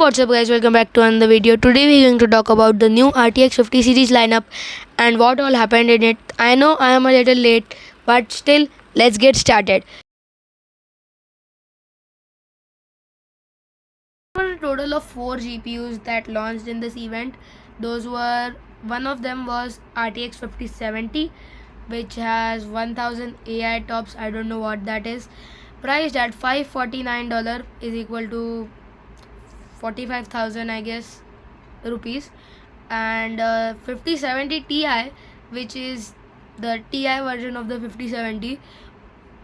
what's up guys, welcome back to another video. Today we're going to talk about the new RTX 50 series lineup and what all happened in it. I know I am a little late, but still, let's get started. There were a total of 4 GPUs that launched in this event. One of them was RTX 5070, which has 1000 AI tops. I don't know what that is. Priced at $549 is equal to 45,000 I guess rupees, and 5070 Ti, which is the Ti version of the 5070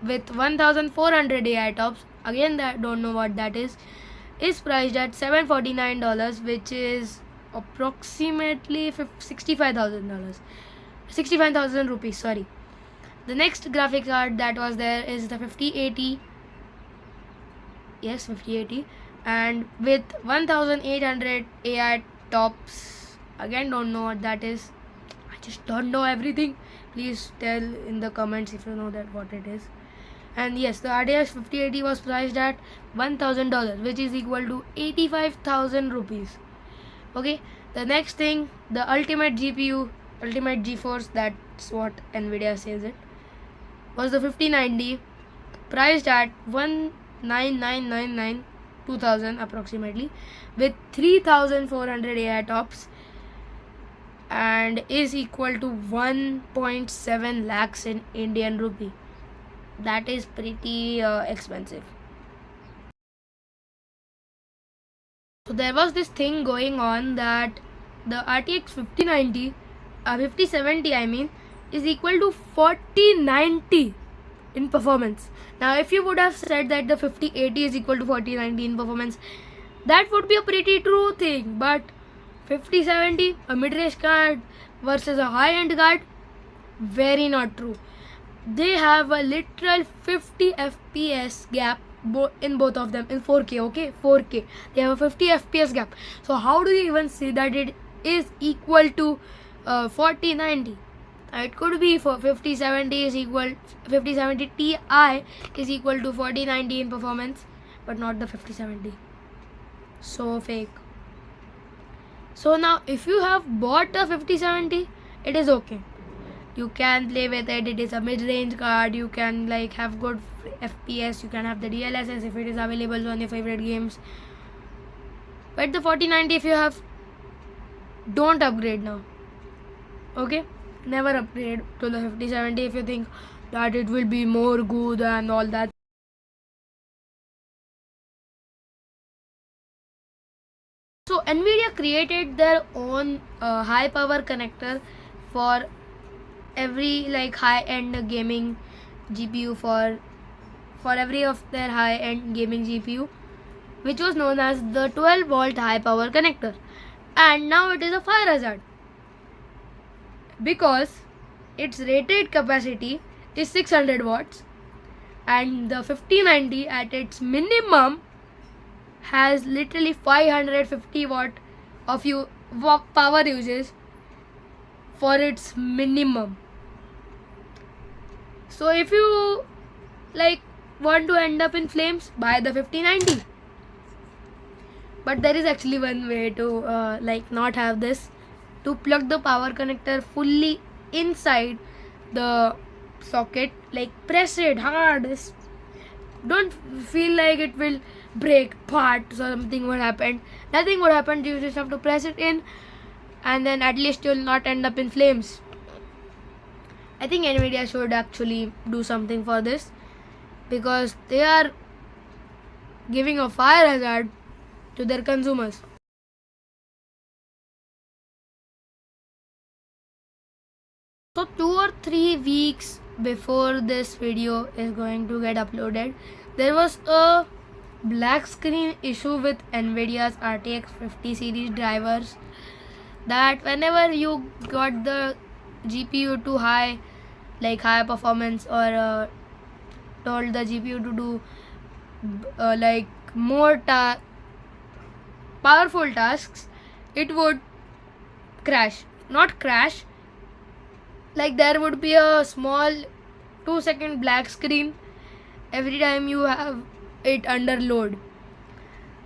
with 1400 AI tops, again that don't know what that is priced at $749, which is approximately $65,000, 65,000 rupees, sorry. The next graphic card that was there is the 5080, yes, 5080, and with 1800 AI tops. Again, don't know what that is. I just don't know everything. Please tell in the comments if you know that what it is. And yes, the RTX 5080 was priced at $1,000, which is equal to 85,000 rupees. Okay, the next thing, the ultimate GPU, ultimate GeForce, that's what Nvidia says it, was the 5090, priced at 19999, 2000 approximately, with 3400 AI tops, and is equal to 1.7 lakhs in Indian rupee. That is pretty expensive. So there was this thing going on that the RTX 5070 I mean, is equal to 4090 in performance. Now if you would have said that the 5080 is equal to 4090 in performance, that would be a pretty true thing, but 5070, a mid-range card versus a high-end card, very not true. They have a literal 50 FPS gap in both of them in 4K. Okay, 4K, they have a 50 FPS gap. So how do you even say that it is equal to 4090? It could be for 5070 Ti is equal to 4090 in performance, but not the 5070. So fake. So now if you have bought a 5070, it is okay, you can play with it. It is a mid-range card, you can like have good FPS, you can have the DLSS if it is available on your favorite games. But the 4090, if you have, don't upgrade now. Okay, never upgrade to the 5070 if you think that it will be more good and all that. So Nvidia created their own high power connector for every like high-end gaming GPU, for every of their high-end gaming GPU, which was known as the 12-volt high power connector. And now it is a fire hazard because its rated capacity is 600 watts, and the 5090 at its minimum has literally 550 watt of power uses for its minimum. So if you like want to end up in flames, buy the 5090. But there is actually one way to like not have this. To plug the power connector fully inside the socket, like press it hard. Don't feel like it will break part, something would happen. Nothing would happen. You just have to press it in, and then at least you'll not end up in flames. I think Nvidia should actually do something for this, because they are giving a fire hazard to their consumers. So 2 or 3 weeks before this video is going to get uploaded, there was a black screen issue with Nvidia's RTX 50 series drivers, that whenever you got the GPU to high performance, or told the GPU to do like more powerful tasks, it would crash. Not crash, like there would be a small 2-second black screen every time you have it under load.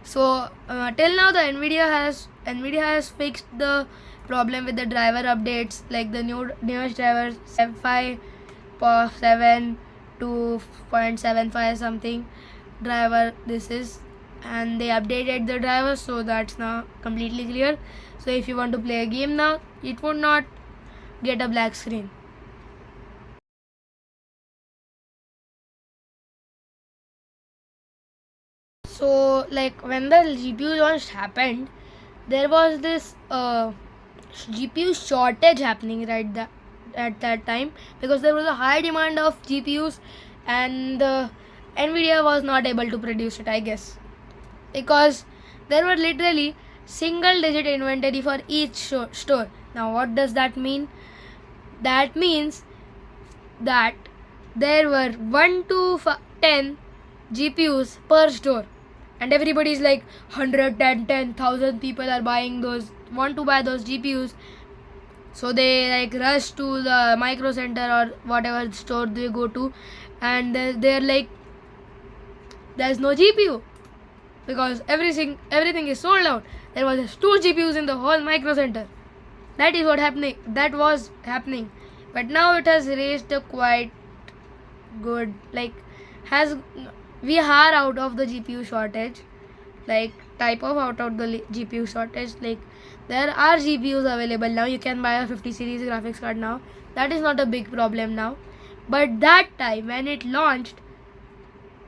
So till now the Nvidia has fixed the problem with the driver updates, like the newest driver 5.7 to 0.75 something driver this is, and they updated the driver, so that's now completely clear. So if you want to play a game now, it would not get a black screen. So like when the GPU launch happened, there was this GPU shortage happening at that time, because there was a high demand of GPUs and Nvidia was not able to produce it, I guess, because there were literally single digit inventory for each store. Now what does that mean? That means that there were 1 to 10 GPUs per store, and everybody is like 10,000 people are buying those, want to buy those GPUs. So they like rush to the micro center or whatever store they go to, and they're like, there's no GPU because everything is sold out. There was just 2 GPUs in the whole micro center. That was happening, but now it has raised a quite good, like we are out of the GPU shortage, like type of out of the GPU shortage. Like there are GPUs available now. You can buy a 50 series graphics card now. That is not a big problem now, but that time when it launched,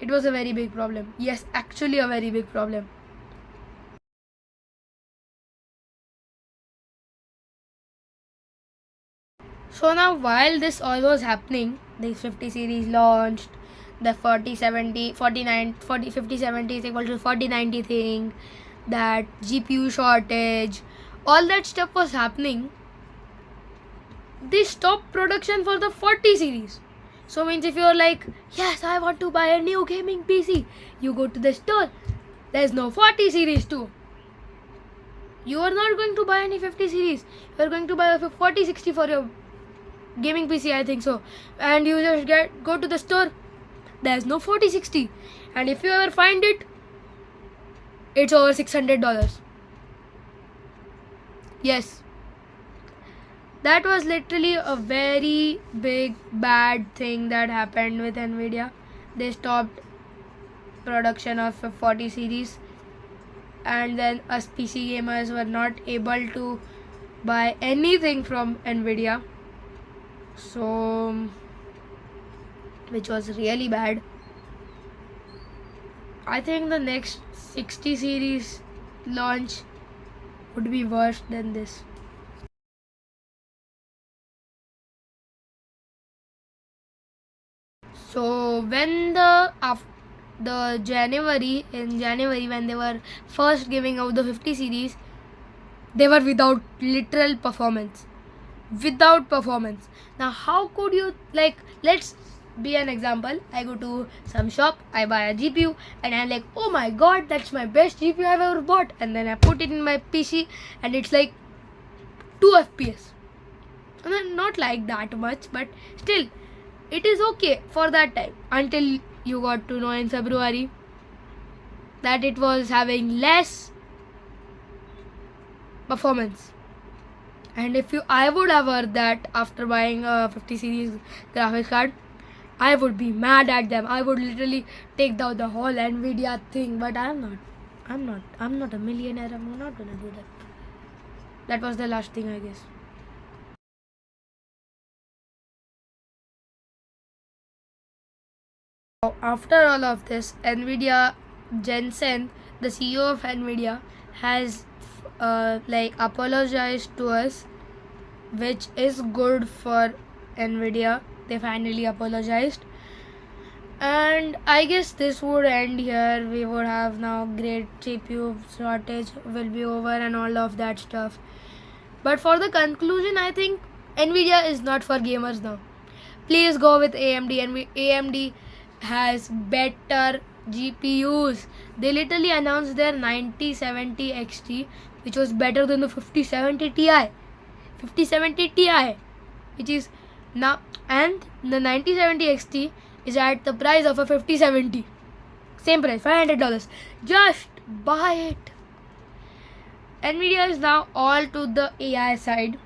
it was a very big problem. Yes, actually a very big problem. So now while this all was happening, the 50 series launched, the 4070 49 40 50 70 is equal to 4090 thing, that GPU shortage, all that stuff was happening. They stopped production for the 40 series. So means if you're like, yes, I want to buy a new gaming PC, you go to the store, there's no 40 series too. You are not going to buy any 50 series. You are going to buy a 4060 for your gaming PC, I think so. And you just go to the store, there's no 4060, and if you ever find it, it's over $600. Yes, that was literally a very big bad thing that happened with Nvidia. They stopped production of 40 series, and then us PC gamers were not able to buy anything from Nvidia, so which was really bad. I think the next 60 series launch would be worse than this. So when in January when they were first giving out the 50 series, they were without literal performance. Now how could you, like, let's be an example. I go to some shop, I buy a GPU, and I'm like, oh my god, that's my best GPU I've ever bought, and then I put it in my PC and it's like 2 FPS. And then not like that much, but still it is okay for that time, until you got to know in February that it was having less performance. And I would have heard that after buying a 50 series graphics card, I would be mad at them. I would literally take down the whole Nvidia thing, but I'm not a millionaire. I'm not gonna do that. That was the last thing, I guess. After all of this, Nvidia, Jensen, the CEO of Nvidia, has apologized to us, which is good for Nvidia. They finally apologized, and I guess this would end here. We would have now great GPU shortage will be over and all of that stuff. But for the conclusion, I think Nvidia is not for gamers now. Please go with AMD, and AMD has better GPUs. They literally announced their 9070 XT, which was better than the 5070 Ti. 5070 Ti, which is now, and the 9070 XT is at the price of a 5070. Same price, $500. Just buy it. Nvidia is now all to the AI side.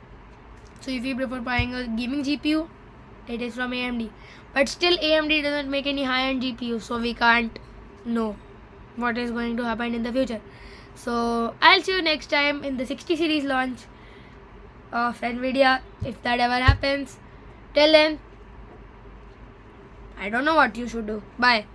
So if you prefer buying a gaming GPU, it is from AMD. But still AMD doesn't make any high-end GPU, so we can't know what is going to happen in the future. So I'll see you next time in the 60 series launch of Nvidia, if that ever happens. Till then, I don't know what you should do. Bye.